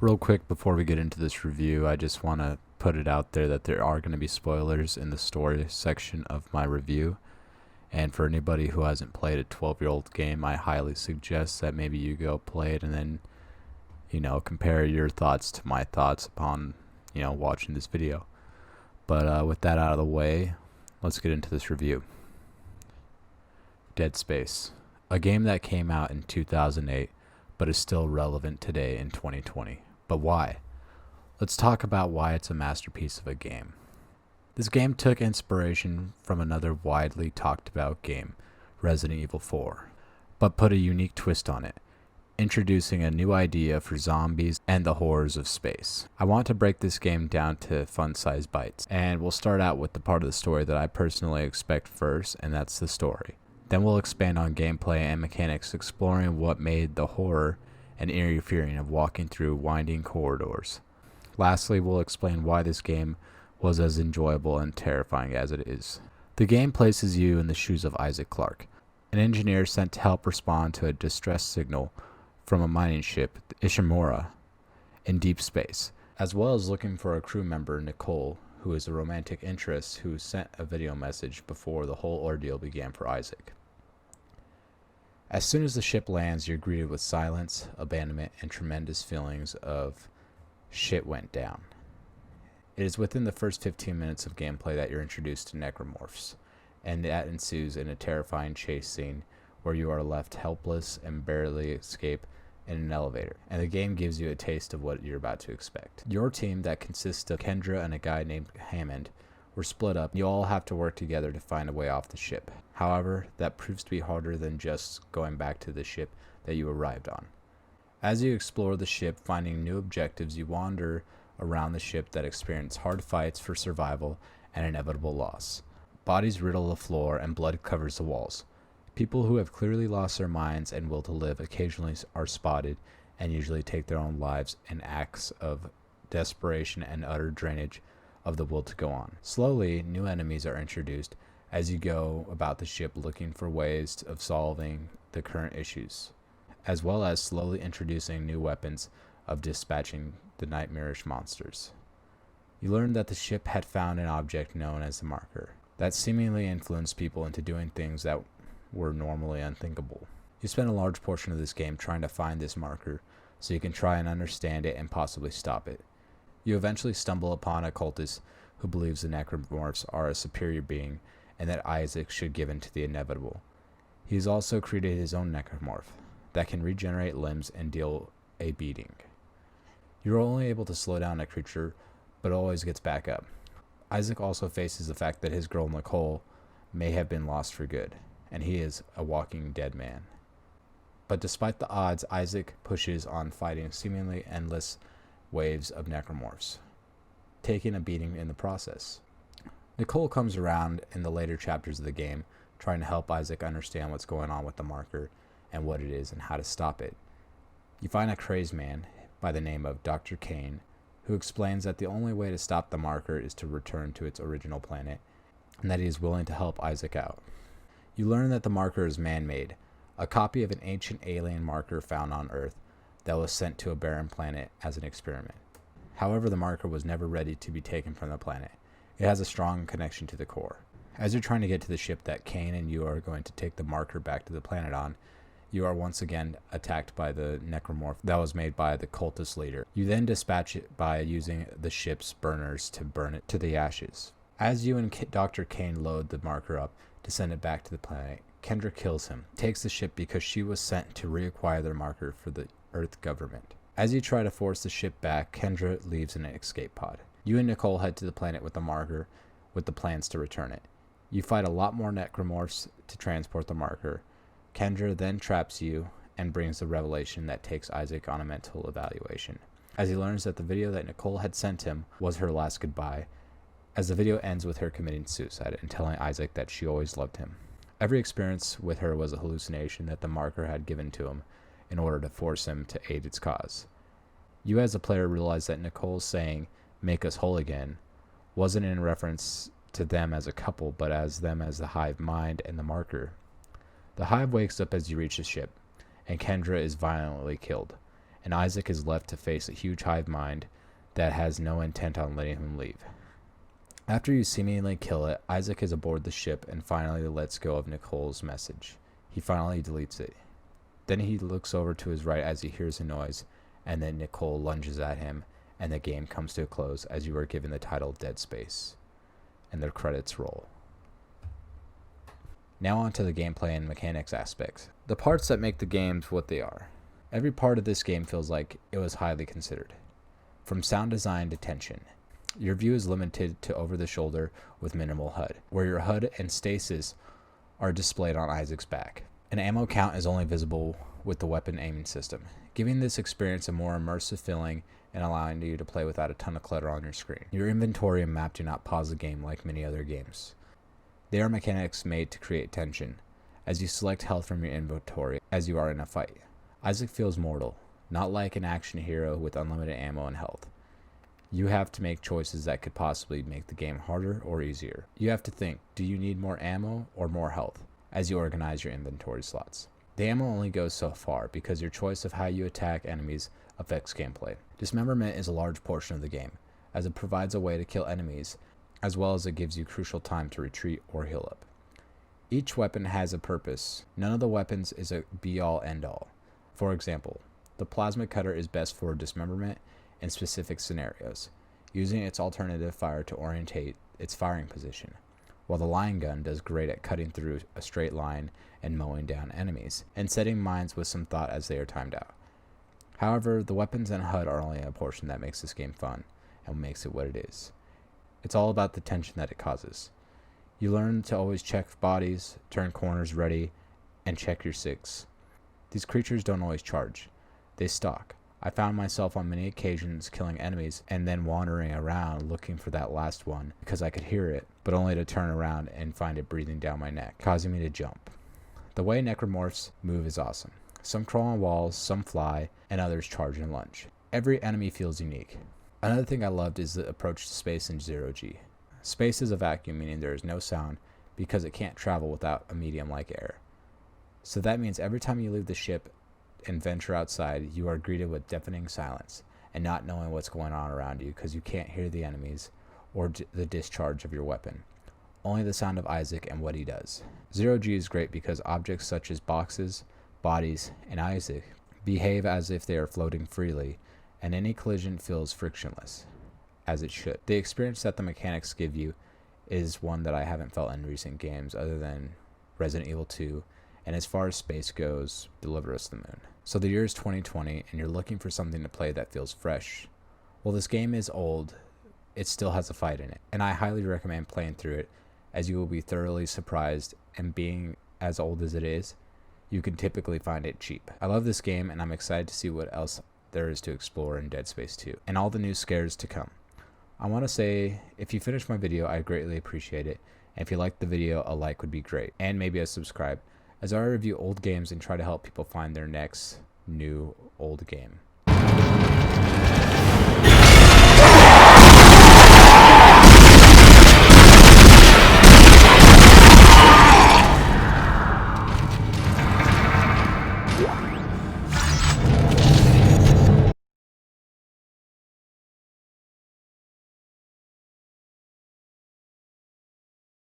Real quick before we get into this review, I just want to put it out there that there are going to be spoilers in the story section of my review. And for anybody who hasn't played a 12-year-old game, I highly suggest that maybe you go play it and then, compare your thoughts to my thoughts upon, watching this video. But with that out of the way, let's get into this review. Dead Space, a game that came out in 2008, but is still relevant today in 2020. But why? Let's talk about why it's a masterpiece of a game. This game took inspiration from another widely talked about game, Resident Evil 4, but put a unique twist on it, introducing a new idea for zombies and the horrors of space. I want to break this game down to fun-sized bites, and we'll start out with the part of the story that I personally expect first, and that's the story. Then we'll expand on gameplay and mechanics, exploring what made the horror and eerie feeling of walking through winding corridors. Lastly, we'll explain why this game was as enjoyable and terrifying as it is. The game places you in the shoes of Isaac Clarke, an engineer sent to help respond to a distress signal from a mining ship, Ishimura, in deep space, as well as looking for a crew member, Nicole, who is a romantic interest who sent a video message before the whole ordeal began for Isaac. As soon as the ship lands, you're greeted with silence, abandonment, and tremendous feelings of shit went down. It is within the first 15 minutes of gameplay that you're introduced to necromorphs, and that ensues in a terrifying chase scene where you are left helpless and barely escape in an elevator, and the game gives you a taste of what you're about to expect. Your team, that consists of Kendra and a guy named Hammond, were split up. You all have to work together to find a way off the ship. However, that proves to be harder than just going back to the ship that you arrived on. As you explore the ship, finding new objectives, you wander around the ship that experience hard fights for survival and inevitable loss. Bodies riddle the floor and blood covers the walls. People who have clearly lost their minds and will to live occasionally are spotted and usually take their own lives in acts of desperation and utter drainage of the will to go on. Slowly, new enemies are introduced as you go about the ship looking for ways of solving the current issues, as well as slowly introducing new weapons of dispatching the nightmarish monsters. You learned that the ship had found an object known as the marker that seemingly influenced people into doing things that were normally unthinkable. You spend a large portion of this game trying to find this marker so you can try and understand it and possibly stop it. You eventually stumble upon a cultist who believes the necromorphs are a superior being and that Isaac should give in to the inevitable. He has also created his own necromorph that can regenerate limbs and deal a beating. You're only able to slow down a creature, but always gets back up. Isaac also faces the fact that his girl Nicole may have been lost for good, and he is a walking dead man. But despite the odds, Isaac pushes on, fighting seemingly endless waves of necromorphs, taking a beating in the process. Nicole comes around in the later chapters of the game, trying to help Isaac understand what's going on with the marker and what it is and how to stop it. You find a crazed man by the name of Dr. Kane, who explains that the only way to stop the marker is to return to its original planet, and that he is willing to help Isaac out. You learn that the marker is man-made, a copy of an ancient alien marker found on Earth that was sent to a barren planet as an experiment. However, the marker was never ready to be taken from the planet. It has a strong connection to the core. As you're trying to get to the ship that Kane and you are going to take the marker back to the planet on, you are once again attacked by the necromorph that was made by the cultist leader. You then dispatch it by using the ship's burners to burn it to the ashes. As you and Dr. Kane load the marker up to send it back to the planet, Kendra kills him, takes the ship because she was sent to reacquire their marker for the Earth government. As you try to force the ship back, Kendra leaves in an escape pod. You and Nicole head to the planet with the marker with the plans to return it. You fight a lot more necromorphs to transport the marker. Kendra then traps you and brings the revelation that takes Isaac on a mental evaluation, as he learns that the video that Nicole had sent him was her last goodbye, as the video ends with her committing suicide and telling Isaac that she always loved him. Every experience with her was a hallucination that the marker had given to him in order to force him to aid its cause. You as a player realize that Nicole's saying, "Make us whole again," wasn't in reference to them as a couple, but as them as the hive mind and the marker. The hive wakes up as you reach the ship, and Kendra is violently killed, and Isaac is left to face a huge hive mind that has no intent on letting him leave. After you seemingly kill it, Isaac is aboard the ship and finally lets go of Nicole's message. He finally deletes it. Then he looks over to his right as he hears a noise, and then Nicole lunges at him, and the game comes to a close as you are given the title Dead Space, and the credits roll. Now on to the gameplay and mechanics aspects. The parts that make the games what they are. Every part of this game feels like it was highly considered. From sound design to tension. Your view is limited to over the shoulder with minimal HUD, where your HUD and stasis are displayed on Isaac's back. An ammo count is only visible with the weapon aiming system, giving this experience a more immersive feeling and allowing you to play without a ton of clutter on your screen. Your inventory and map do not pause the game like many other games. They are mechanics made to create tension, as you select health from your inventory as you are in a fight. Isaac feels mortal, not like an action hero with unlimited ammo and health. You have to make choices that could possibly make the game harder or easier. You have to think, do you need more ammo or more health, as you organize your inventory slots. The ammo only goes so far because your choice of how you attack enemies affects gameplay. Dismemberment is a large portion of the game, as it provides a way to kill enemies, as well as it gives you crucial time to retreat or heal up. Each weapon has a purpose. None of the weapons is a be-all end-all. For example, the plasma cutter is best for dismemberment in specific scenarios, using its alternative fire to orientate its firing position, while the line gun does great at cutting through a straight line and mowing down enemies, and setting mines with some thought as they are timed out. However, the weapons and HUD are only a portion that makes this game fun and makes it what it is. It's all about the tension that it causes. You learn to always check bodies, turn corners ready, and check your six. These creatures don't always charge. They stalk. I found myself on many occasions killing enemies and then wandering around looking for that last one because I could hear it, but only to turn around and find it breathing down my neck, causing me to jump. The way necromorphs move is awesome. Some crawl on walls, some fly, and others charge and lunge. Every enemy feels unique. Another thing I loved is the approach to space in Zero-G. Space is a vacuum, meaning there is no sound because it can't travel without a medium like air. So that means every time you leave the ship and venture outside, you are greeted with deafening silence and not knowing what's going on around you because you can't hear the enemies or the discharge of your weapon. Only the sound of Isaac and what he does. Zero-G is great because objects such as boxes, bodies, and Isaac behave as if they are floating freely, and any collision feels frictionless, as it should. The experience that the mechanics give you is one that I haven't felt in recent games other than Resident Evil 2, and as far as space goes, Deliver Us the Moon. So the year is 2020, and you're looking for something to play that feels fresh. Well, this game is old, it still has a fight in it, and I highly recommend playing through it, as you will be thoroughly surprised, and being as old as it is, you can typically find it cheap. I love this game, and I'm excited to see what else there is to explore in Dead Space 2, and all the new scares to come. I want to say, if you finish my video, I greatly appreciate it, and if you liked the video, a like would be great, and maybe a subscribe, as I review old games and try to help people find their next new old game.